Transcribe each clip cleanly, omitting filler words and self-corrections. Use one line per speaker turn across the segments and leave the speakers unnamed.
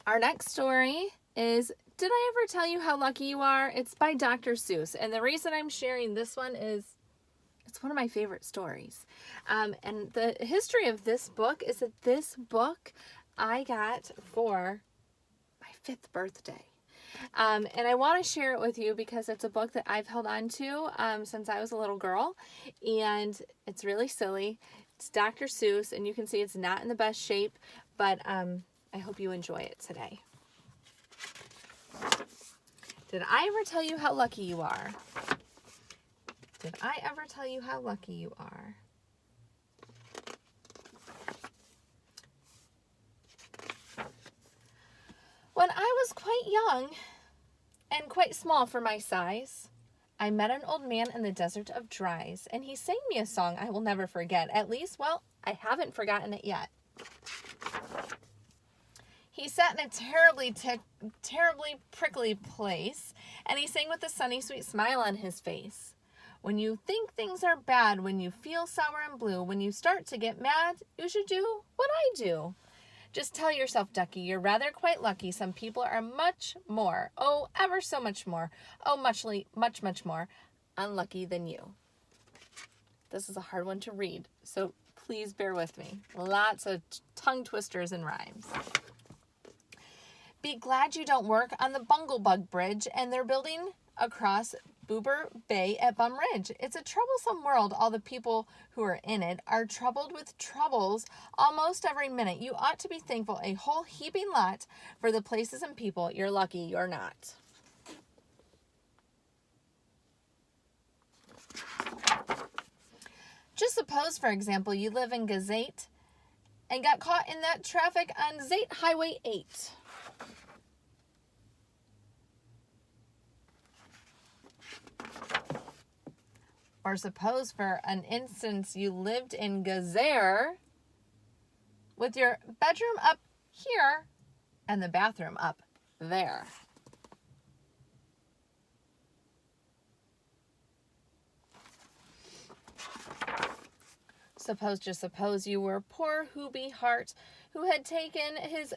Our next story is Did I Ever Tell You How Lucky You Are? It's by Dr. Seuss. And the reason I'm sharing this one is it's one of my favorite stories. And the history of this book is that this book I got for my 5th birthday. And I want to share it with you because it's a book that I've held on to since I was a little girl. And it's really silly. It's Dr. Seuss, and you can see it's not in the best shape, but I hope you enjoy it today. Did I ever tell you how lucky you are? Did I ever tell you how lucky you are? When I was quite young and quite small for my size, I met an old man in the desert of Dries, and he sang me a song I will never forget. At least, well, I haven't forgotten it yet. He sat in a terribly prickly place, and he sang with a sunny, sweet smile on his face. When you think things are bad, when you feel sour and blue, when you start to get mad, you should do what I do. Just tell yourself, Ducky, you're rather quite lucky. Some people are much more, oh, ever so much more, oh, much more unlucky than you. This is a hard one to read, so please bear with me. Lots of tongue twisters and rhymes. Be glad you don't work on the Bunglebug Bridge, and they're building across Boober Bay at Bum Ridge. It's a troublesome world. All the people who are in it are troubled with troubles almost every minute. You ought to be thankful a whole heaping lot for the places and people. You're lucky you're not. Just suppose, for example, you live in Gazette and got caught in that traffic on Zate Highway 8. Or suppose for an instance you lived in Gazer with your bedroom up here and the bathroom up there. Suppose you were poor Hooby Hart who had taken his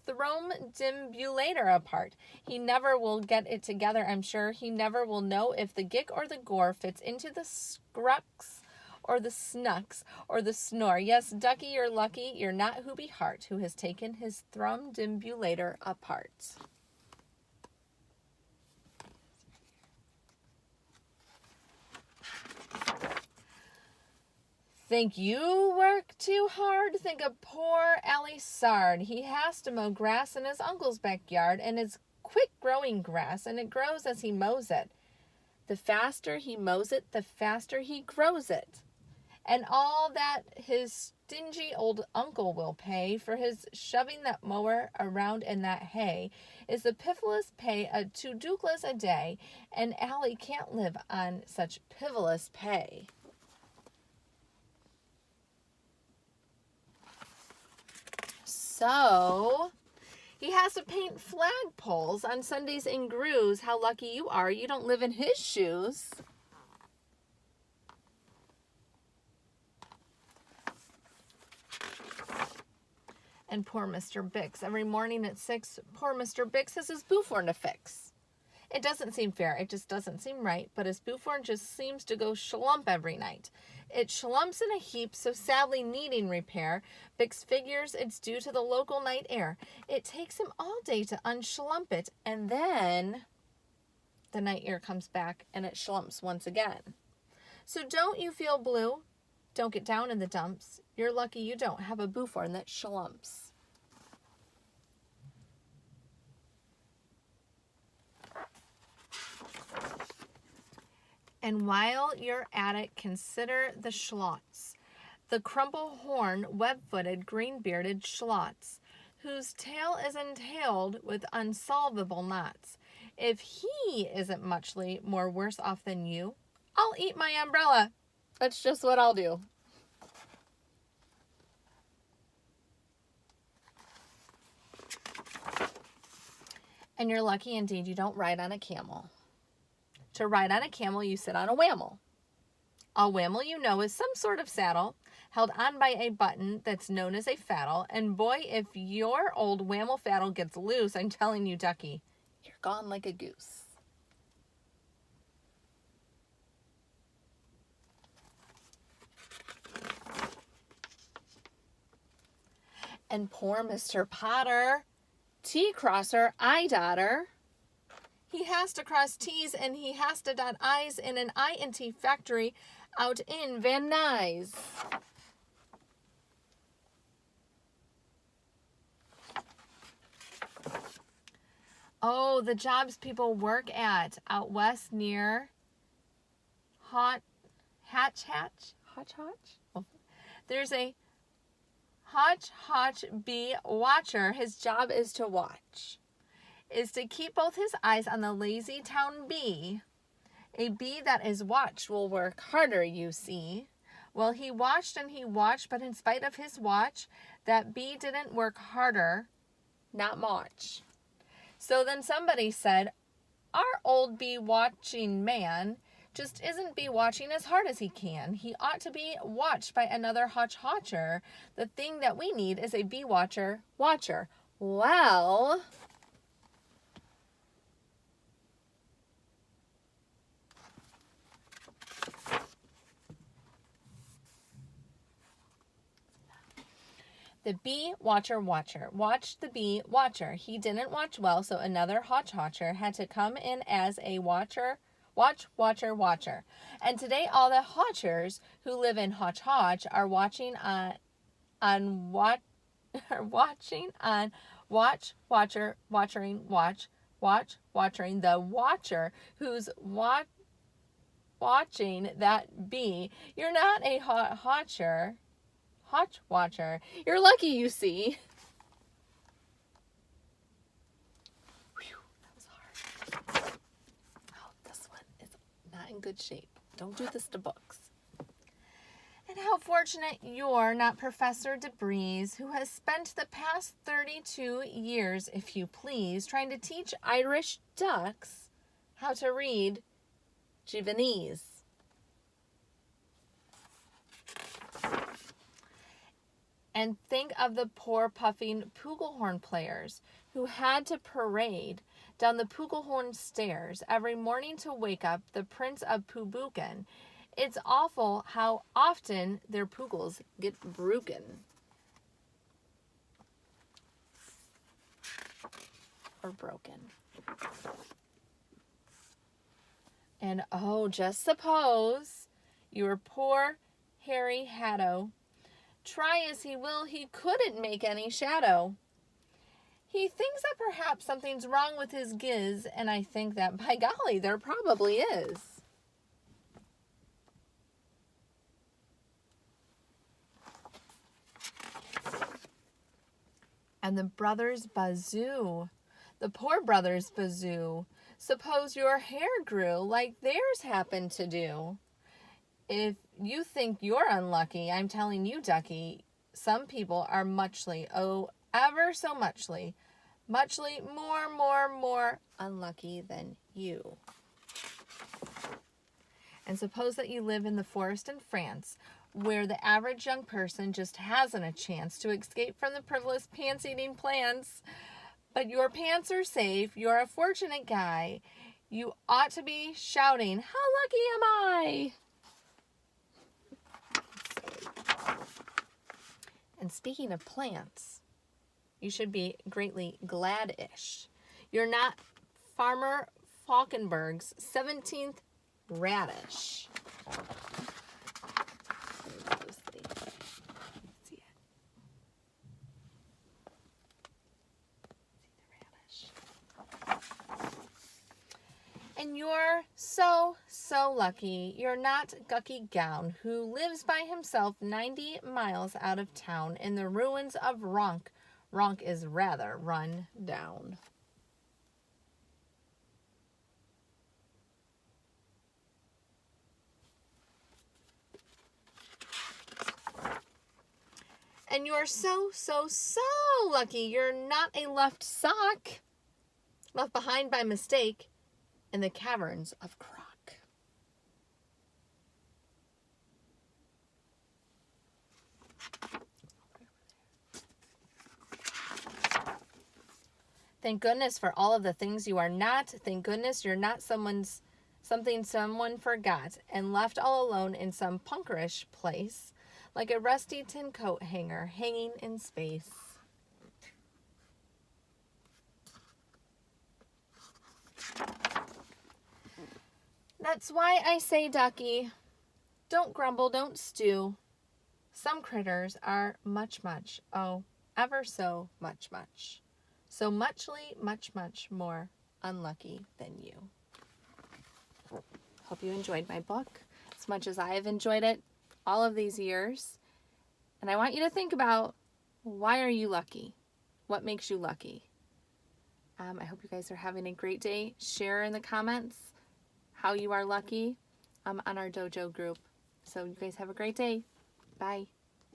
thromdimbulator apart. He never will get it together, I'm sure. He never will know if the gick or the gore fits into the scrucks or the snucks or the snore. Yes, Ducky, you're lucky you're not Hooby Hart who has taken his thromdimbulator apart. Think you work too hard? Think of poor Allie Sard. He has to mow grass in his uncle's backyard, and it's quick-growing grass, and it grows as he mows it. The faster he mows it, the faster he grows it. And all that his stingy old uncle will pay for his shoving that mower around in that hay is the piffless pay of $2 a day, and Allie can't live on such piffless pay. So, he has to paint flagpoles on Sundays in grooves. How lucky you are. You don't live in his shoes. And poor Mr. Bix. Every morning at 6, poor Mr. Bix has his bouffant to fix. It doesn't seem fair. It just doesn't seem right. But his bouffant just seems to go schlump every night. It schlumps in a heap, so sadly needing repair. Bix figures it's due to the local night air. It takes him all day to unschlump it, and then the night air comes back and it schlumps once again. So don't you feel blue? Don't get down in the dumps. You're lucky you don't have a bouffant that schlumps. And while you're at it, consider the schlots, the crumple-horned, web-footed, green-bearded schlots, whose tail is entailed with unsolvable knots. If he isn't muchly more worse off than you, I'll eat my umbrella. That's just what I'll do. And you're lucky indeed you don't ride on a camel. To ride on a camel, you sit on a whammel. A whammel, you know, is some sort of saddle held on by a button that's known as a faddle. And boy, if your old whammo faddle gets loose, I'm telling you, ducky, you're gone like a goose. And poor Mr. Potter, T-crosser, I-dotter, he has to cross T's and he has to dot I's in an I&T factory out in Van Nuys. Oh, the jobs people work at out west near Hotch? Oh. There's a Hotch bee watcher. His job is to watch. Is to keep both his eyes on the lazy town bee. A bee that is watched will work harder, you see. Well, he watched and he watched, but in spite of his watch, that bee didn't work harder, not much. So then somebody said, our old bee watching man just isn't bee watching as hard as he can. He ought to be watched by another Hotch-Hotcher. The thing that we need is a bee watcher. Well, the bee watcher watched the bee watcher. He didn't watch well, so another Hotch-Hotcher had to come in as a watcher. Watcher. And today all the Hotchers who live in Hotch-Hotch are watching on watching on watching the watcher who's watching that bee. You're not a Hotch watcher. You're lucky, you see. Whew, that was hard. Oh, this one is not in good shape. Don't do this to books. And how fortunate you're not Professor DeBreeze, who has spent the past 32 years, if you please, trying to teach Irish ducks how to read Javanese. And think of the poor puffing Pugelhorn players who had to parade down the Pugelhorn stairs every morning to wake up the Prince of Pubuken. It's awful how often their pugels get broken. Or broken. And oh, just suppose your poor Harry Hatto, try as he will, he couldn't make any shadow. He thinks that perhaps something's wrong with his giz, and I think that, by golly, there probably is. And the brothers Bazoo, the poor brothers Bazoo, suppose your hair grew like theirs happened to do. If you think you're unlucky, I'm telling you, ducky, some people are muchly, oh, ever so muchly more unlucky than you. And suppose that you live in the forest in France, where the average young person just hasn't a chance to escape from the frivolous pants-eating plants. But your pants are safe, you're a fortunate guy. You ought to be shouting, how lucky am I? And speaking of plants, you should be greatly glad-ish. You're not Farmer Falkenberg's 17th radish. See it. See the radish. And you're so lucky you're not Gucky Gown, who lives by himself 90 miles out of town in the ruins of Ronk. Ronk is rather run down. And you're so lucky you're not a left sock, left behind by mistake in the caverns of Croc. Thank goodness for all of the things you are not. Thank goodness you're not something someone forgot and left all alone in some punkerish place, like a rusty tin coat hanger hanging in space. That's why I say, ducky, don't grumble, don't stew. Some critters are much, oh, ever so much, so muchly, much more unlucky than you. Hope you enjoyed my book as much as I have enjoyed it all of these years. And I want you to think about, why are you lucky? What makes you lucky? I hope you guys are having a great day. Share in the comments how you are lucky on our dojo group. So you guys have a great day. Bye.